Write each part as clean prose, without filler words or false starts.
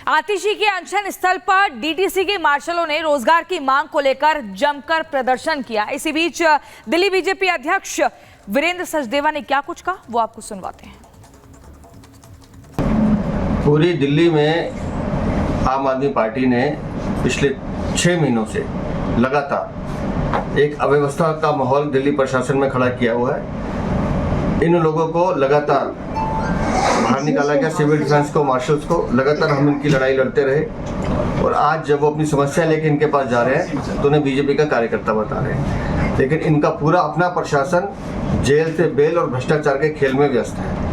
आतिशी के अनशन स्थल पर डीटीसी के मार्शलों ने रोजगार की मांग को लेकर जमकर प्रदर्शन किया। इसी बीच दिल्ली बीजेपी अध्यक्ष वीरेंद्र सचदेवा ने क्या कुछ कहा, वो आपको सुनवाते हैं। पूरी दिल्ली में आम आदमी पार्टी ने पिछले 6 महीनों से लगातार एक अव्यवस्था का माहौल दिल्ली प्रशासन में खड़ा किया हुआ है। इन लोगों को लगातार बाहर निकाला गया, सिविल डिफेंस को, मार्शल्स को। लगातार हम इनकी लड़ाई लड़ते रहे और आज जब वो अपनी समस्या लेके इनके पास जा रहे हैं तो उन्हें बीजेपी का कार्यकर्ता बता रहे हैं, लेकिन इनका पूरा अपना प्रशासन जेल से बेल और भ्रष्टाचार के खेल में व्यस्त है।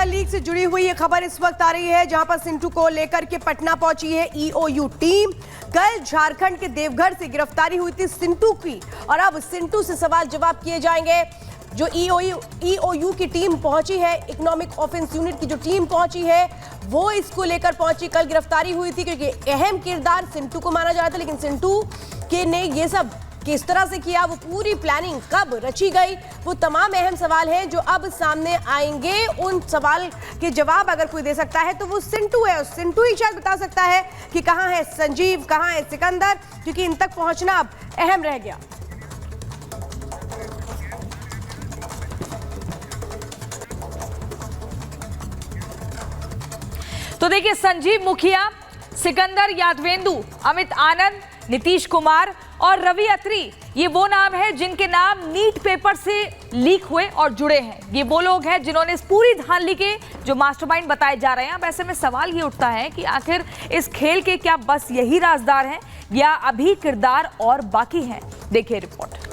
लीक से जुड़ी हुई ये खबर इस वक्त आ रही है, जहां पर सिंटू को लेकर के पटना पहुंची है ईओयू टीम। कल झारखंड के देवघर से गिरफ्तारी हुई थी सिंटू की और अब सिंटू से सवाल जवाब किए जाएंगे। जो ईओयू की टीम पहुंची है, इकोनॉमिक ऑफेंस यूनिट की जो टीम पहुंची है, वो इसको लेकर पहुंची। कल गिरफ्तारी हुई थी क्योंकि अहम किरदार सिंटू को माना जा रहा था, लेकिन सिंटू के ने ये सब किस तरह से किया, वो पूरी प्लानिंग कब रची गई, वो तमाम अहम सवाल हैं जो अब सामने आएंगे। उन सवाल के जवाब अगर कोई दे सकता है तो वो सिंटू है। सिंटू ही शायद बता सकता है कि कहां है संजीव, कहां है सिकंदर, क्योंकि इन तक पहुंचना अब अहम रह गया। तो देखिए, संजीव मुखिया, सिकंदर यादवेंदु, अमित आनंद, नीतीश कुमार और रवि अत्री, ये वो नाम है जिनके नाम नीट पेपर से लीक हुए और जुड़े हैं। ये वो लोग हैं जिन्होंने इस पूरी धांधली के जो मास्टरमाइंड बताए जा रहे हैं। अब ऐसे में सवाल ये उठता है कि आखिर इस खेल के क्या बस यही राजदार हैं या अभी किरदार और बाकी हैं। देखिए रिपोर्ट।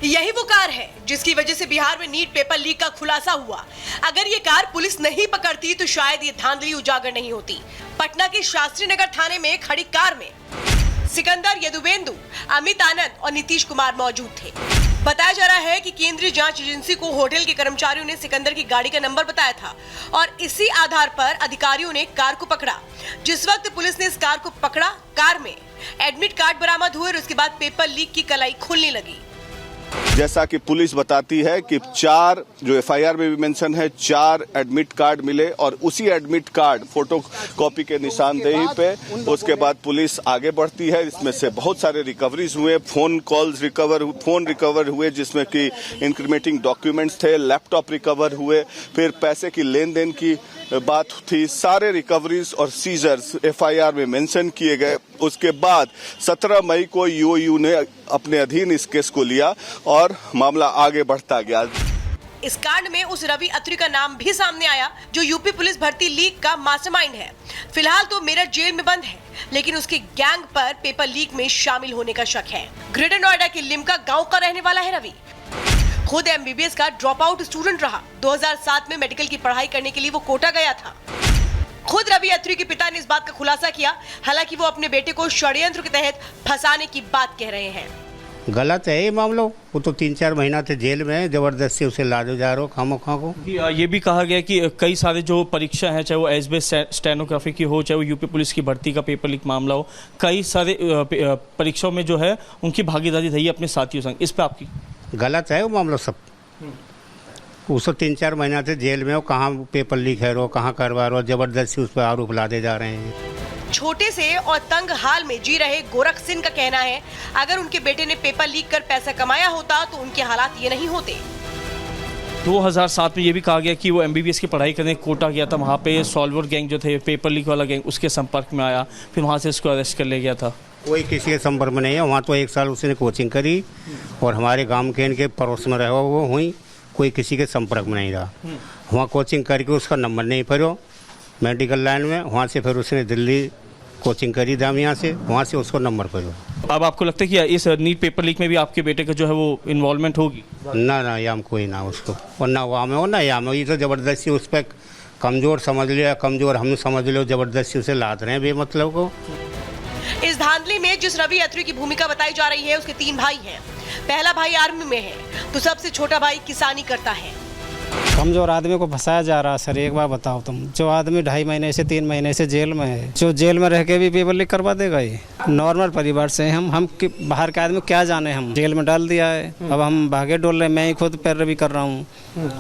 यही वो कार है जिसकी वजह से बिहार में नीट पेपर लीक का खुलासा हुआ। अगर ये कार पुलिस नहीं पकड़ती तो शायद ये धांधली उजागर नहीं होती। पटना के शास्त्री नगर थाने में खड़ी कार में सिकंदर यादवेंदु, अमित आनंद और नीतीश कुमार मौजूद थे। बताया जा रहा है कि केंद्रीय जांच एजेंसी को होटल के कर्मचारियों ने सिकंदर की गाड़ी का नंबर बताया था और इसी आधार पर अधिकारियों ने कार को पकड़ा। जिस वक्त पुलिस ने इस कार को पकड़ा, कार में एडमिट कार्ड बरामद हुए और उसके बाद पेपर लीक की कलाई खुलने लगी। जैसा कि पुलिस बताती है कि 4 जो एफआईआर में भी मेंशन है, 4 एडमिट कार्ड मिले और उसी एडमिट कार्ड फोटो कॉपी के निशानदेही पे उसके बाद पुलिस आगे बढ़ती है। इसमें से बहुत सारे रिकवरीज हुए, फोन रिकवर हुए जिसमें कि इंक्रीमेटिंग डॉक्यूमेंट्स थे, लैपटॉप रिकवर हुए, फिर पैसे की लेन देन की बात थी। सारे रिकवरीज और सीजर्स एफआईआर में मेंशन किए गए। उसके बाद 17 मई को ईओयू ने अपने अधीन इस केस को लिया और मामला आगे बढ़ता गया। इस कांड में उस रवि अत्री का नाम भी सामने आया जो यूपी पुलिस भर्ती लीक का मास्टरमाइंड है। फिलहाल तो मेरठ जेल में बंद है, लेकिन उसके गैंग पर पेपर लीक में शामिल होने का शक है। ग्रेटर नोएडा के लिमका गांव का रहने वाला है रवि। खुद एमबीबीएस का ड्रॉप आउट स्टूडेंट रहा। 2007 में मेडिकल की पढ़ाई करने के लिए वो कोटा गया था। खुद रवि अत्री के पिता ने इस बात का खुलासा किया, हालांकि वो अपने बेटे को षड्यंत्र के तहत फंसाने की बात कह रहे हैं। गलत है ये मामला। वो तो 3-4 महीना से जेल में है, जबरदस्ती उसे लादो जा रहे हो खामोखा को। ये भी कहा गया कि कई सारे जो परीक्षा है, चाहे वो एसबीएस स्टेनोग्राफी की हो, चाहे वो यूपी पुलिस की भर्ती का पेपर लीक मामला हो, कई सारे परीक्षाओं में जो है उनकी भागीदारी रही है अपने साथियों संग। इस पर आपकी गलत है वो मामला सब। उसको 3-4 महीना से जेल में हो, कहाँ पेपर लीक है रो, कहाँ करवा रहे हो, जबरदस्ती उस पर आरोप लादे जा रहे हैं। छोटे से और तंग हाल में जी रहे गोरख सिंह का कहना है, अगर उनके बेटे ने पेपर लीक कर पैसा कमाया होता तो उनके हालात ये नहीं होते। 2007 में ये भी कहा गया कि वो एमबीबीएस की पढ़ाई करने कोटा गया था। वहाँ पे सॉल्वर गैंग जो थे, पेपर लीक वाला गैंग, उसके संपर्क में आया, फिर वहाँ से उसको अरेस्ट कर लिया गया था। कोई किसी के संपर्क में नहीं है। वहाँ तो 1 साल उसने कोचिंग करी और हमारे गाँव के इनके पड़ोस में रहो वो हुई, कोई किसी के संपर्क में नहीं रहा। वहाँ कोचिंग करके उसका नंबर नहीं पड़ो मेडिकल लाइन में, वहाँ से फिर उसने दिल्ली कोचिंग करी दामिया से, वहाँ से उसको नंबर पड़ो। अब आपको लगता है कि इस नीट पेपर लीक में भी आपके बेटे का जो है वो इन्वॉल्वमेंट होगी? ना या हम कोई ना उसको, और ना वहाँ में हो ना या में, ये तो ज़बरदस्ती उस पर कमज़ोर समझ लो या कमज़ोर हम समझ लो, ज़बरदस्ती उसे लाद रहे हैं बेमतलब को। इस धांधली में जिस रवि अत्री की भूमिका बताई जा रही है, उसके 3 भाई हैं। पहला भाई आर्मी में है तो सबसे छोटा भाई किसानी करता है। कमजोर आदमी को फंसाया जा रहा है सर। एक बार बताओ तुम, जो आदमी 2.5 महीने से 3 महीने से जेल में है, जो जेल में रह के भी पेपर लीक करवा देगा। ये नॉर्मल परिवार से हम बाहर के आदमी क्या जाने, हम जेल में डाल दिया है, अब हम भागे डोल रहे। मैं ही खुद पैरवी कर रहा हूँ।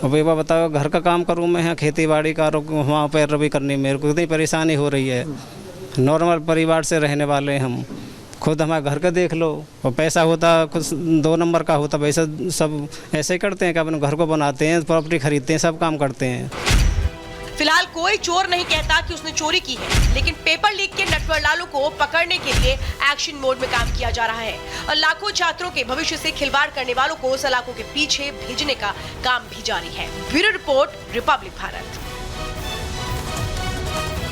अब एक बार बताओ, घर का काम करूँ मैं, यहाँ खेती बाड़ी का, वहाँ पैरवी करनी, मेरे को इतनी परेशानी हो रही है। नॉर्मल परिवार से रहने वाले हम, खुद हमारे घर का देख लो, और पैसा होता कुछ 2 नंबर का होता, पैसा सब ऐसे ही करते हैं कि अपने घर को बनाते हैं, प्रॉपर्टी खरीदते हैं, सब काम करते हैं। फिलहाल कोई चोर नहीं कहता कि उसने चोरी की है, लेकिन पेपर लीक के नटवरलालों को पकड़ने के लिए एक्शन मोड में काम किया जा रहा है और लाखों छात्रों के भविष्य से खिलवाड़ करने वालों को सलाखों के पीछे भेजने का काम भी जारी है। Bureau report, Republic Bharat.